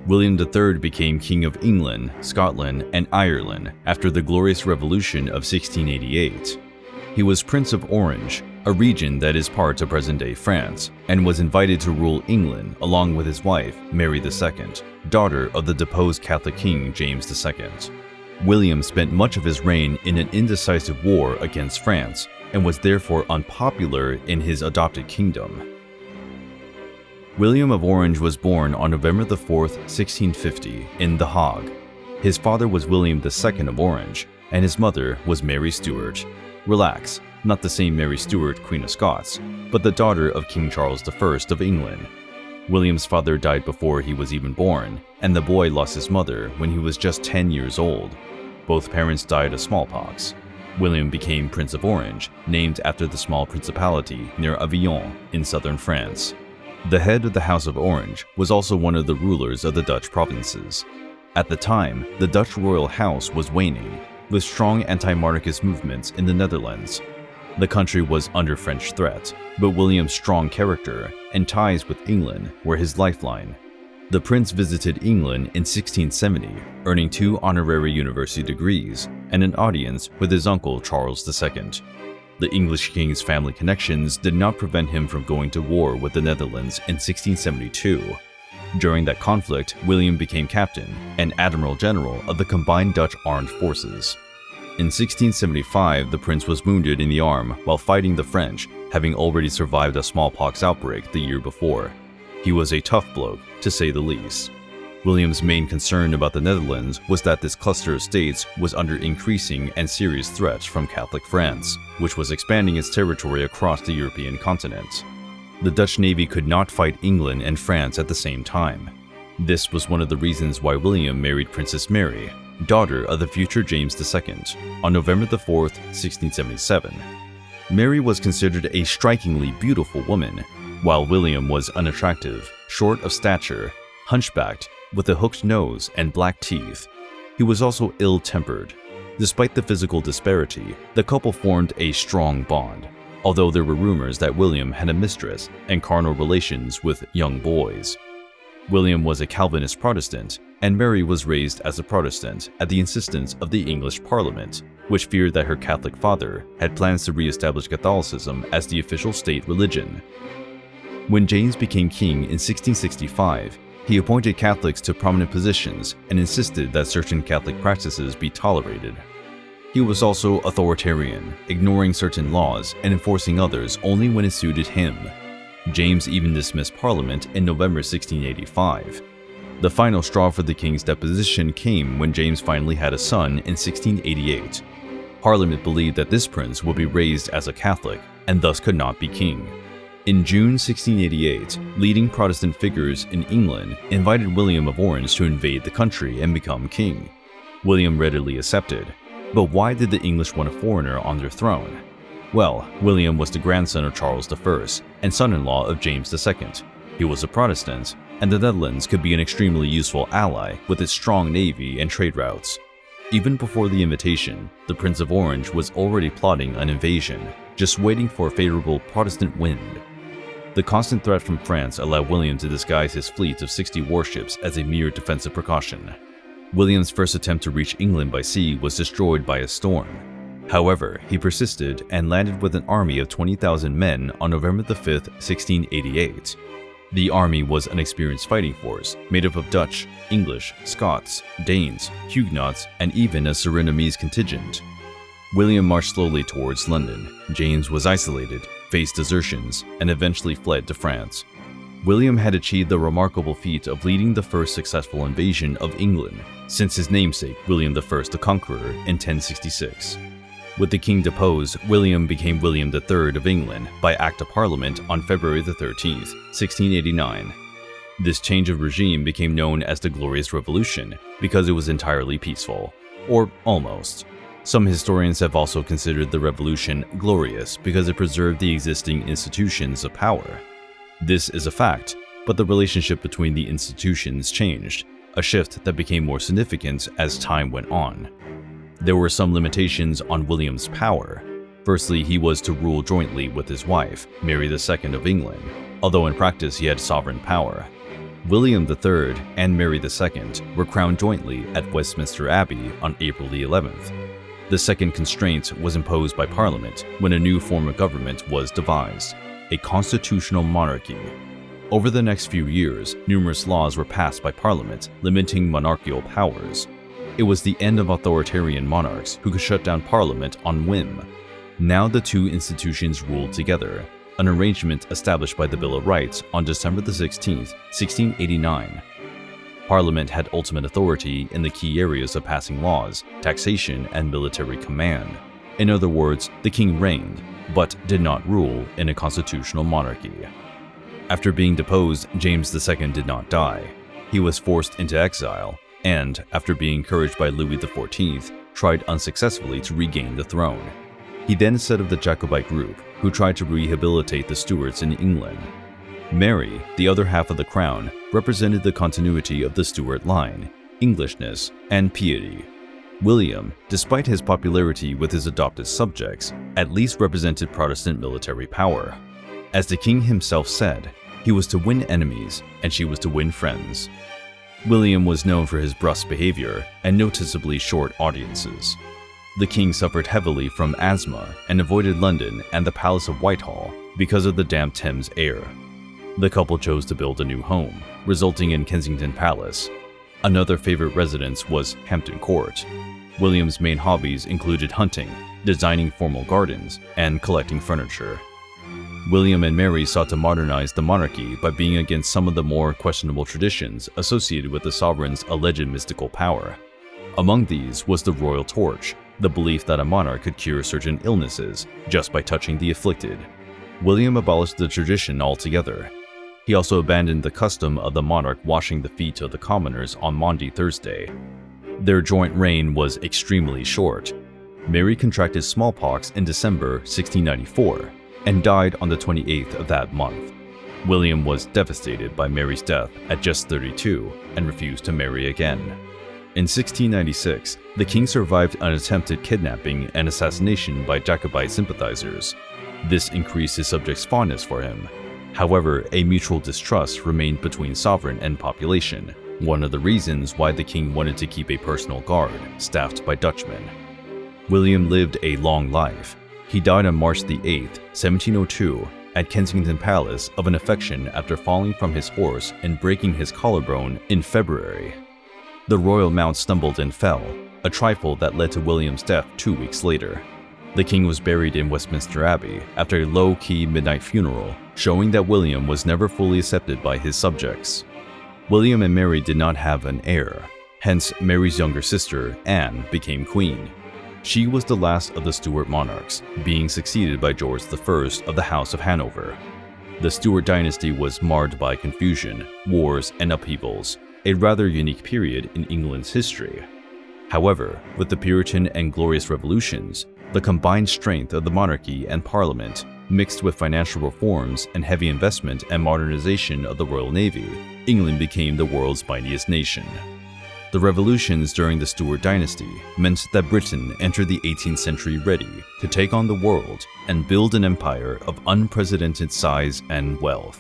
William III became King of England, Scotland, and Ireland after the Glorious Revolution of 1688. He was Prince of Orange, a region that is part of present-day France, and was invited to rule England along with his wife, Mary II, daughter of the deposed Catholic King James II. William spent much of his reign in an indecisive war against France and was therefore unpopular in his adopted kingdom. William of Orange was born on November 4, 1650, in The Hague. His father was William II of Orange, and his mother was Mary Stuart. Relax, not the same Mary Stuart, Queen of Scots, but the daughter of King Charles I of England. William's father died before he was even born, and the boy lost his mother when he was just 10 years old. Both parents died of smallpox. William became Prince of Orange, named after the small principality near Avignon in southern France. The head of the House of Orange was also one of the rulers of the Dutch provinces. At the time, the Dutch royal house was waning, with strong anti-monarchist movements in the Netherlands. The country was under French threat, but William's strong character and ties with England were his lifeline. The prince visited England in 1670, earning 2 honorary university degrees and an audience with his uncle Charles II. The English king's family connections did not prevent him from going to war with the Netherlands in 1672. During that conflict, William became captain and admiral general of the combined Dutch armed forces. In 1675, the prince was wounded in the arm while fighting the French, having already survived a smallpox outbreak the year before. He was a tough bloke, to say the least. William's main concern about the Netherlands was that this cluster of states was under increasing and serious threats from Catholic France, which was expanding its territory across the European continent. The Dutch Navy could not fight England and France at the same time. This was one of the reasons why William married Princess Mary, daughter of the future James II, on November 4, 1677. Mary was considered a strikingly beautiful woman, while William was unattractive, short of stature, hunchbacked, with a hooked nose and black teeth. He was also ill-tempered. Despite the physical disparity, the couple formed a strong bond, although there were rumors that William had a mistress and carnal relations with young boys. William was a Calvinist Protestant, and Mary was raised as a Protestant at the insistence of the English Parliament, which feared that her Catholic father had plans to re-establish Catholicism as the official state religion. When James became king in 1665, he appointed Catholics to prominent positions and insisted that certain Catholic practices be tolerated. He was also authoritarian, ignoring certain laws and enforcing others only when it suited him. James even dismissed Parliament in November 1685. The final straw for the king's deposition came when James finally had a son in 1688. Parliament believed that this prince would be raised as a Catholic and thus could not be king. In June 1688, leading Protestant figures in England invited William of Orange to invade the country and become king. William readily accepted. But why did the English want a foreigner on their throne? Well, William was the grandson of Charles I and son-in-law of James II. He was a Protestant, and the Netherlands could be an extremely useful ally with its strong navy and trade routes. Even before the invitation, the Prince of Orange was already plotting an invasion, just waiting for a favorable Protestant wind. The constant threat from France allowed William to disguise his fleet of 60 warships as a mere defensive precaution. William's first attempt to reach England by sea was destroyed by a storm. However, he persisted and landed with an army of 20,000 men on November 5, 1688. The army was an experienced fighting force made up of Dutch, English, Scots, Danes, Huguenots, and even a Surinamese contingent. William marched slowly towards London. James was isolated, faced desertions, and eventually fled to France. William had achieved the remarkable feat of leading the first successful invasion of England since his namesake William I the Conqueror in 1066. With the king deposed, William became William III of England by Act of Parliament on February 13, 1689. This change of regime became known as the Glorious Revolution because it was entirely peaceful, or almost. Some historians have also considered the revolution glorious because it preserved the existing institutions of power. This is a fact, but the relationship between the institutions changed, a shift that became more significant as time went on. There were some limitations on William's power. Firstly, he was to rule jointly with his wife, Mary II of England, although in practice he had sovereign power. William III and Mary II were crowned jointly at Westminster Abbey on April the 11th. The second constraint was imposed by Parliament when a new form of government was devised, a constitutional monarchy. Over the next few years, numerous laws were passed by Parliament limiting monarchical powers. It was the end of authoritarian monarchs who could shut down Parliament on whim. Now the two institutions ruled together, an arrangement established by the Bill of Rights on December 16, 1689. Parliament had ultimate authority in the key areas of passing laws, taxation, and military command. In other words, the king reigned, but did not rule in a constitutional monarchy. After being deposed, James II did not die. He was forced into exile, and, after being encouraged by Louis XIV, tried unsuccessfully to regain the throne. He then set up the Jacobite group, who tried to rehabilitate the Stuarts in England. Mary, the other half of the crown, represented the continuity of the Stuart line, Englishness, and piety. William, despite his popularity with his adopted subjects, at least represented Protestant military power. As the king himself said, he was to win enemies, and she was to win friends. William was known for his brusque behavior and noticeably short audiences. The king suffered heavily from asthma and avoided London and the Palace of Whitehall because of the damp Thames air. The couple chose to build a new home, resulting in Kensington Palace. Another favorite residence was Hampton Court. William's main hobbies included hunting, designing formal gardens, and collecting furniture. William and Mary sought to modernize the monarchy by being against some of the more questionable traditions associated with the sovereign's alleged mystical power. Among these was the royal torch, the belief that a monarch could cure certain illnesses just by touching the afflicted. William abolished the tradition altogether. He also abandoned the custom of the monarch washing the feet of the commoners on Maundy Thursday. Their joint reign was extremely short. Mary contracted smallpox in December 1694 and died on the 28th of that month. William was devastated by Mary's death at just 32 and refused to marry again. In 1696, the king survived an attempted kidnapping and assassination by Jacobite sympathizers. This increased his subjects' fondness for him. However, a mutual distrust remained between sovereign and population, one of the reasons why the king wanted to keep a personal guard, staffed by Dutchmen. William lived a long life. He died on March the 8th, 1702, at Kensington Palace of an infection after falling from his horse and breaking his collarbone in February. The royal mount stumbled and fell, a trifle that led to William's death 2 weeks later. The king was buried in Westminster Abbey after a low-key midnight funeral, showing that William was never fully accepted by his subjects. William and Mary did not have an heir, hence Mary's younger sister, Anne, became queen. She was the last of the Stuart monarchs, being succeeded by George I of the House of Hanover. The Stuart dynasty was marred by confusion, wars, and upheavals, a rather unique period in England's history. However, with the Puritan and Glorious Revolutions, the combined strength of the monarchy and parliament, mixed with financial reforms and heavy investment and modernization of the Royal Navy, England became the world's mightiest nation. The revolutions during the Stuart dynasty meant that Britain entered the 18th century ready to take on the world and build an empire of unprecedented size and wealth.